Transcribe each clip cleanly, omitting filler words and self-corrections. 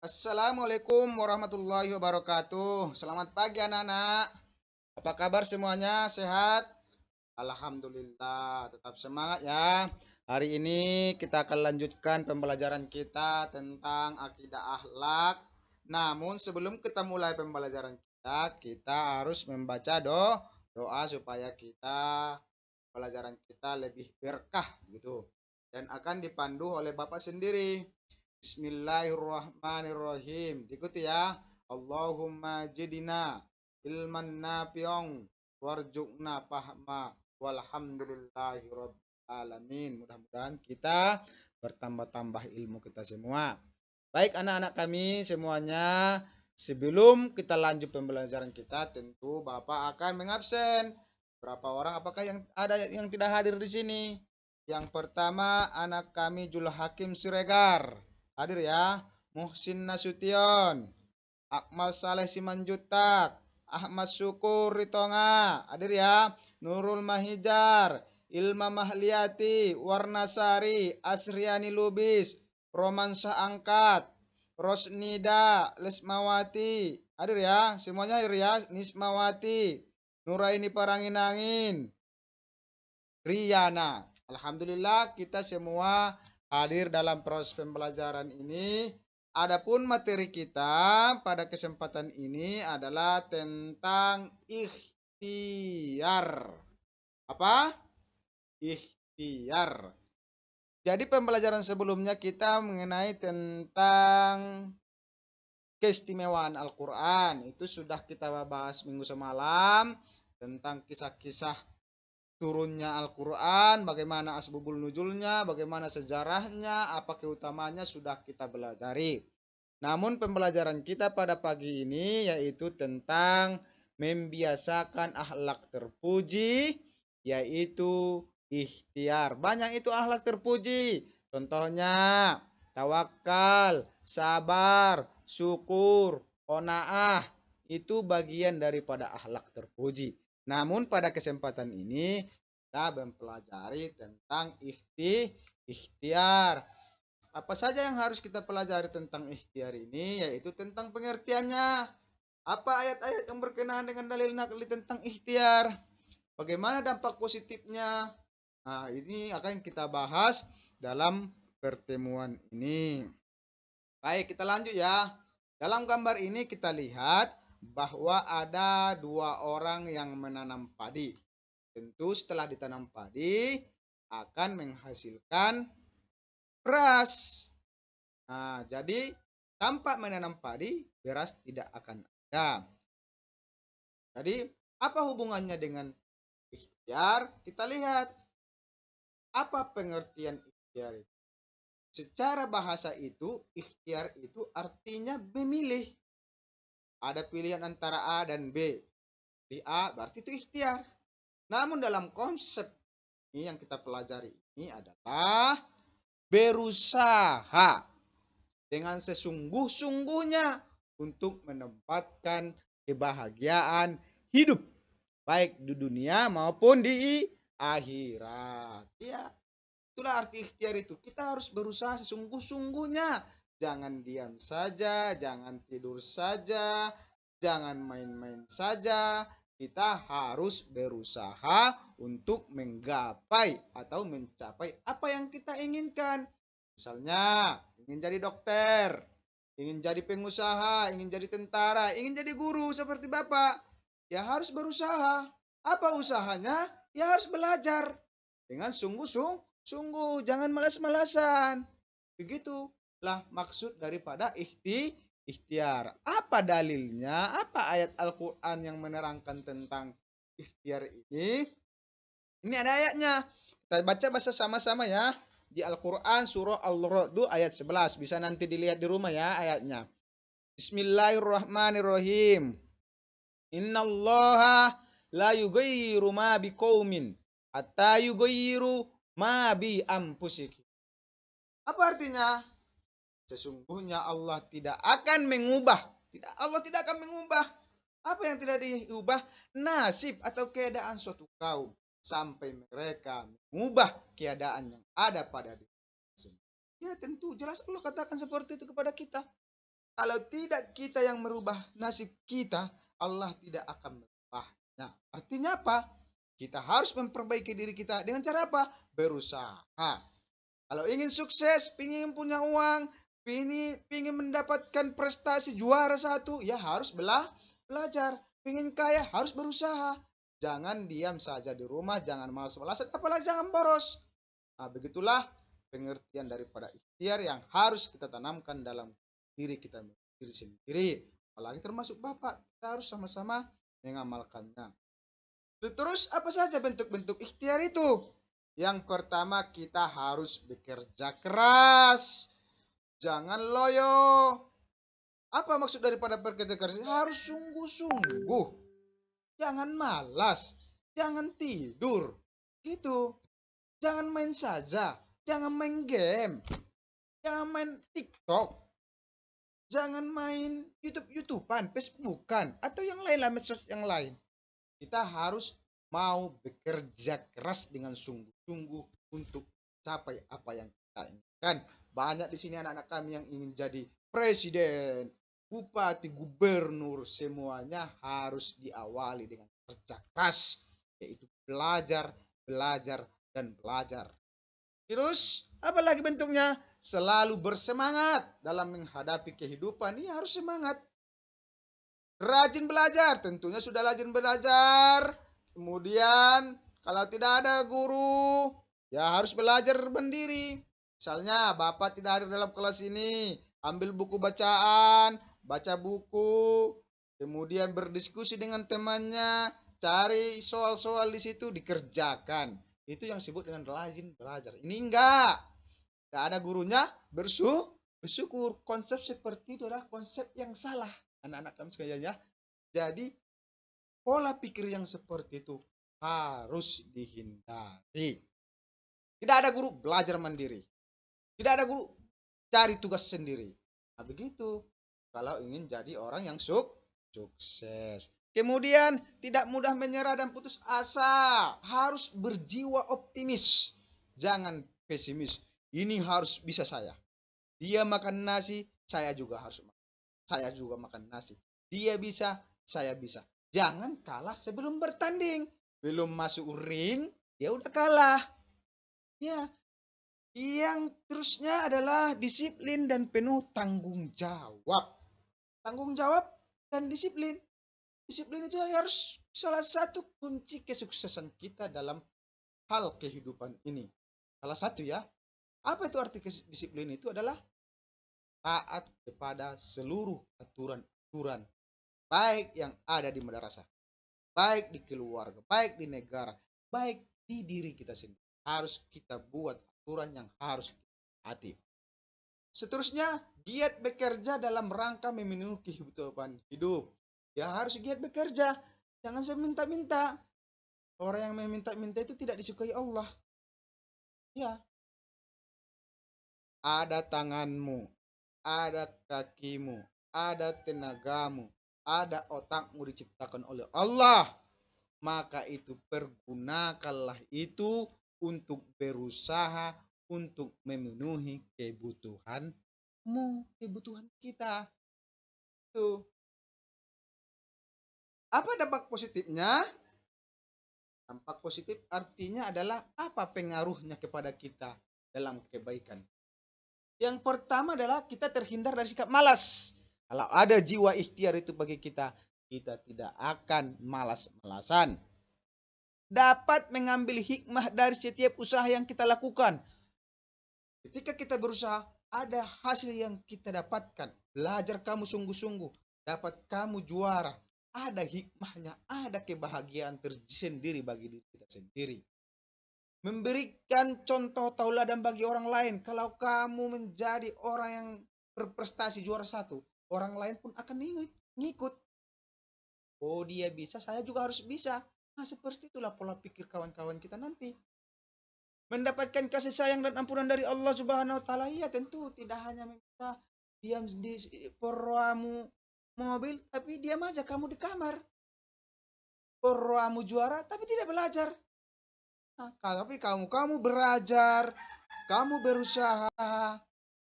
Assalamualaikum warahmatullahi wabarakatuh. Selamat pagi anak-anak. Apa kabar semuanya? Sehat? Alhamdulillah. Tetap semangat ya. Hari ini kita akan lanjutkan pembelajaran kita tentang akidah akhlak. Namun sebelum kita mulai pembelajaran kita harus membaca doa supaya pembelajaran kita lebih berkah gitu. Dan akan dipandu oleh Bapak sendiri. Bismillahirrahmanirrahim. Diikuti ya. Allahumma jidina ilman nafi'ong warzuqna fahma walhamdulillahi rabbil alamin. Mudah-mudahan kita bertambah-tambah ilmu kita semua. Baik anak-anak kami semuanya, sebelum kita lanjut pembelajaran kita, tentu Bapak akan mengabsen. Berapa orang? Apakah yang ada yang tidak hadir di sini? Yang pertama anak kami Jul Hakim Siregar. Hadir ya. Muhsin Nasution, Akmal Saleh Simanjutak, Ahmad Syukur Ritonga. Hadir ya. Nurul Mahijar, Ilma Mahliati, Warnasari, Asriani Lubis, Romansa Angkat, Rosnida Lesmawati. Hadir ya. Semuanya hadir ya. Nismawati, Nuraini Paranginangin, Riana. Alhamdulillah kita semua hadir dalam proses pembelajaran ini. Adapun materi kita pada kesempatan ini adalah tentang ikhtiar. Apa? Ikhtiar. Jadi pembelajaran sebelumnya kita mengenai tentang keistimewaan Al-Quran. Itu sudah kita bahas minggu semalam tentang kisah-kisah turunnya Al-Quran, bagaimana asbabul nuzulnya, bagaimana sejarahnya, apa keutamaannya sudah kita pelajari. Namun pembelajaran kita pada pagi ini yaitu tentang membiasakan akhlak terpuji, yaitu ikhtiar. Banyak itu akhlak terpuji. Contohnya tawakal, sabar, syukur, qanaah. Itu bagian daripada akhlak terpuji. Namun pada kesempatan ini kita mempelajari tentang ikhtiar. Apa saja yang harus kita pelajari tentang ikhtiar ini? Yaitu tentang pengertiannya. Apa ayat-ayat yang berkenaan dengan dalil nakli tentang ikhtiar? Bagaimana dampak positifnya? Nah, ini akan kita bahas dalam pertemuan ini. Baik, kita lanjut ya. Dalam gambar ini kita lihat bahwa ada dua orang yang menanam padi. Tentu setelah ditanam padi akan menghasilkan beras. Nah, jadi tanpa menanam padi, beras tidak akan ada. Jadi, apa hubungannya dengan ikhtiar? Kita lihat. Apa pengertian ikhtiar itu? Secara bahasa itu, ikhtiar itu artinya memilih. Ada pilihan antara A dan B. Di A berarti itu ikhtiar. Namun dalam konsep ini yang kita pelajari ini adalah berusaha dengan sesungguh-sungguhnya untuk menempatkan kebahagiaan hidup. Baik di dunia maupun di akhirat. Ya, itulah arti ikhtiar itu. Kita harus berusaha sesungguh-sungguhnya. Jangan diam saja, jangan tidur saja, jangan main-main saja. Kita harus berusaha untuk menggapai atau mencapai apa yang kita inginkan. Misalnya, ingin jadi dokter, ingin jadi pengusaha, ingin jadi tentara, ingin jadi guru seperti Bapak. Ya harus berusaha. Apa usahanya? Ya harus belajar dengan sungguh-sungguh, jangan malas-malasan. Begitulah maksud daripada ikhtiar. Apa dalilnya? Apa ayat Al-Quran yang menerangkan tentang ikhtiar ini? Ini ada ayatnya. Kita baca bahasa sama-sama ya. Di Al-Quran surah Al-Ra'd ayat 11. Bisa nanti dilihat di rumah ya ayatnya. Bismillahirrahmanirrahim. Innallaha la yughayyiru ma biqaumin hatta yughayyiru ma bi anfusihim. Apa artinya? Sesungguhnya Allah tidak akan mengubah. Allah tidak akan mengubah. Apa yang tidak diubah? Nasib atau keadaan suatu kaum. Sampai mereka mengubah keadaan yang ada pada diri. Ya tentu jelas Allah katakan seperti itu kepada kita. Kalau tidak kita yang merubah nasib kita, Allah tidak akan merubahnya. Artinya apa? Kita harus memperbaiki diri kita dengan cara apa? Berusaha. Kalau ingin sukses, ingin punya uang, ingin mendapatkan prestasi juara satu, ya harus belajar. Ingin kaya, harus berusaha. Jangan diam saja di rumah, jangan malas-malasan, apalagi jangan boros. Nah, begitulah pengertian daripada ikhtiar yang harus kita tanamkan dalam diri kita sendiri. Apalagi termasuk Bapak, kita harus sama-sama mengamalkannya. Terus apa saja bentuk-bentuk ikhtiar itu? Yang pertama kita harus bekerja keras. Jangan loyo. Apa maksud daripada bekerja keras? Harus sungguh-sungguh. Jangan malas. Jangan tidur. Gitu. Jangan main saja. Jangan main game. Jangan main TikTok. Jangan main YouTube-YouTubean, Facebookan, atau yang lain lah, medsos yang lain. Kita harus mau bekerja keras dengan sungguh-sungguh untuk capai apa yang kita inginkan. Banyak di sini anak-anak kami yang ingin jadi presiden, bupati, gubernur, semuanya harus diawali dengan kerja keras, yaitu belajar, belajar, dan belajar. Terus, apalagi bentuknya? Selalu bersemangat dalam menghadapi kehidupan. Ini harus semangat. Rajin belajar, tentunya sudah rajin belajar. Kemudian, kalau tidak ada guru, ya harus belajar mandiri. Misalnya, Bapak tidak hadir dalam kelas ini, ambil buku bacaan, baca buku, kemudian berdiskusi dengan temannya, cari soal-soal di situ, dikerjakan. Itu yang disebut dengan rajin belajar. Ini enggak ada gurunya, bersyukur. Konsep seperti itu adalah konsep yang salah, anak-anak kami sekalian ya. Jadi pola pikir yang seperti itu harus dihindari. Tidak ada guru, belajar mandiri. Tidak ada guru, cari tugas sendiri. Nah begitu kalau ingin jadi orang yang sukses. Kemudian tidak mudah menyerah dan putus asa. Harus berjiwa optimis. Jangan pesimis. Ini harus bisa saya. Dia makan nasi, saya juga harus makan. Saya juga makan nasi. Dia bisa, saya bisa. Jangan kalah sebelum bertanding. Belum masuk ring, ya udah kalah. Ya. Yang terusnya adalah disiplin dan penuh tanggung jawab. Tanggung jawab dan disiplin. Disiplin itu harus salah satu kunci kesuksesan kita dalam hal kehidupan ini. Salah satu ya. Apa itu arti disiplin? Itu adalah taat kepada seluruh aturan-aturan. Baik yang ada di madrasah, baik di keluarga, baik di negara, baik di diri kita sendiri. Harus kita buat aturan yang harus kita taati. Seterusnya, giat bekerja dalam rangka memenuhi kehidupan hidup. Ya harus giat bekerja. Jangan seminta-minta. Orang yang meminta-minta itu tidak disukai Allah. Ya. Ada tanganmu, ada kakimu, ada tenagamu, ada otakmu diciptakan oleh Allah. Maka itu pergunakanlah itu untuk berusaha untuk memenuhi kebutuhanmu, kebutuhan kita. Tuh. Apa dampak positifnya? Dampak positif artinya adalah apa pengaruhnya kepada kita dalam kebaikan. Yang pertama adalah kita terhindar dari sikap malas. Kalau ada jiwa ikhtiar itu bagi kita, kita tidak akan malas-malasan. Dapat mengambil hikmah dari setiap usaha yang kita lakukan. Ketika kita berusaha, ada hasil yang kita dapatkan. Belajar kamu sungguh-sungguh, dapat kamu juara. Ada hikmahnya, ada kebahagiaan tersendiri bagi diri kita sendiri. Memberikan contoh tauladan bagi orang lain. Kalau kamu menjadi orang yang berprestasi juara satu, orang lain pun akan ngikut. Oh dia bisa, saya juga harus bisa. Nah seperti itulah pola pikir kawan-kawan kita nanti. Mendapatkan kasih sayang dan ampunan dari Allah Subhanahu wa taala, ya tentu tidak hanya minta diam di porwamu mobil, tapi diam aja kamu di kamar. Porwamu juara, tapi tidak belajar. Nah, tapi kamu belajar, kamu berusaha,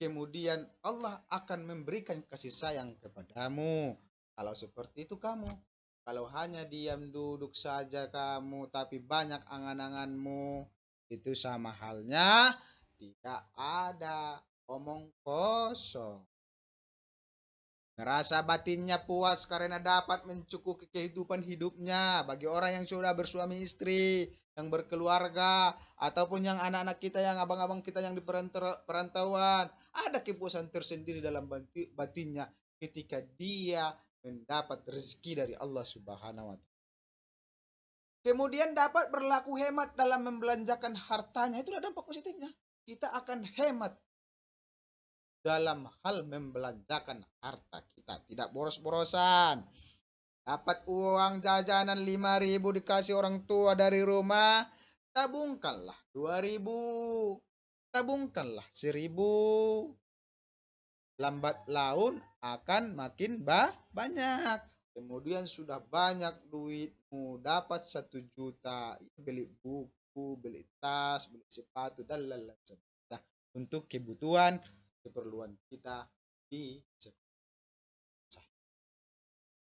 kemudian Allah akan memberikan kasih sayang kepadamu. Kalau seperti itu kamu, kalau hanya diam duduk saja kamu tapi banyak angan-anganmu, itu sama halnya tidak ada, omong kosong. Merasa batinnya puas karena dapat mencukupi kehidupan hidupnya. Bagi orang yang sudah bersuami istri, yang berkeluarga, ataupun yang anak-anak kita, yang abang-abang kita yang di perantauan, ada kepuasan tersendiri dalam batinnya ketika dia mendapat rezeki dari Allah Subhanahu wa Ta'ala. Kemudian dapat berlaku hemat dalam membelanjakan hartanya. Itu ada dampak positifnya. Kita akan hemat dalam hal membelanjakan harta kita, tidak boros-borosan. Dapat uang jajanan 5.000 dikasih orang tua dari rumah, tabungkanlah 2.000, tabungkanlah 1.000. Lambat laun akan makin banyak. Kemudian sudah banyak duitmu, dapat 1 juta, beli buku, beli tas, beli sepatu, dan lain-lain. Nah, untuk kebutuhan keperluan kita di sekolah.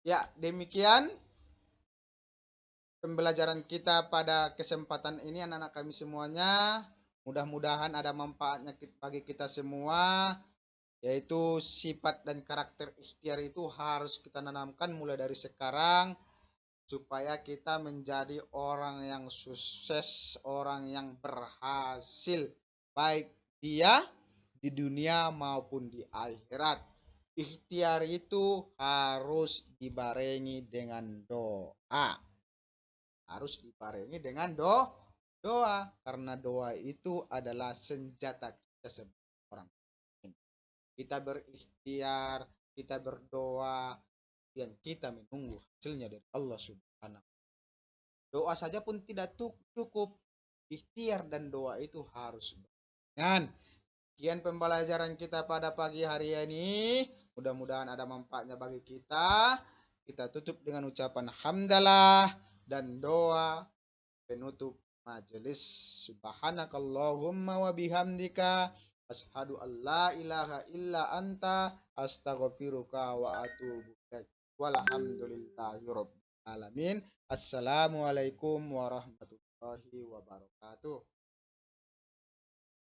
Ya, demikian pembelajaran kita pada kesempatan ini anak-anak kami semuanya. Mudah-mudahan ada manfaatnya bagi kita semua, yaitu sifat dan karakter ikhtiar itu harus kita tanamkan mulai dari sekarang supaya kita menjadi orang yang sukses, orang yang berhasil, baik dia di dunia maupun di akhirat. Ikhtiar itu harus dibarengi dengan doa. Harus dibarengi dengan doa. Karena doa itu adalah senjata kita sebagai orang. Kita berikhtiar, kita berdoa, dan kita menunggu hasilnya dari Allah Subhanahu. Doa saja pun tidak cukup. Ikhtiar dan doa itu harus berbarengan. Sekian pembelajaran kita pada pagi hari ini. Mudah-mudahan ada manfaatnya bagi kita. Kita tutup dengan ucapan hamdalah dan doa penutup majelis. Subhanakallahumma wa bihamdika asyhadu an la ilaha illa anta astaghfiruka wa atubu ilaik. Walhamdulillahirabbil alamin. Assalamualaikum warahmatullahi wabarakatuh.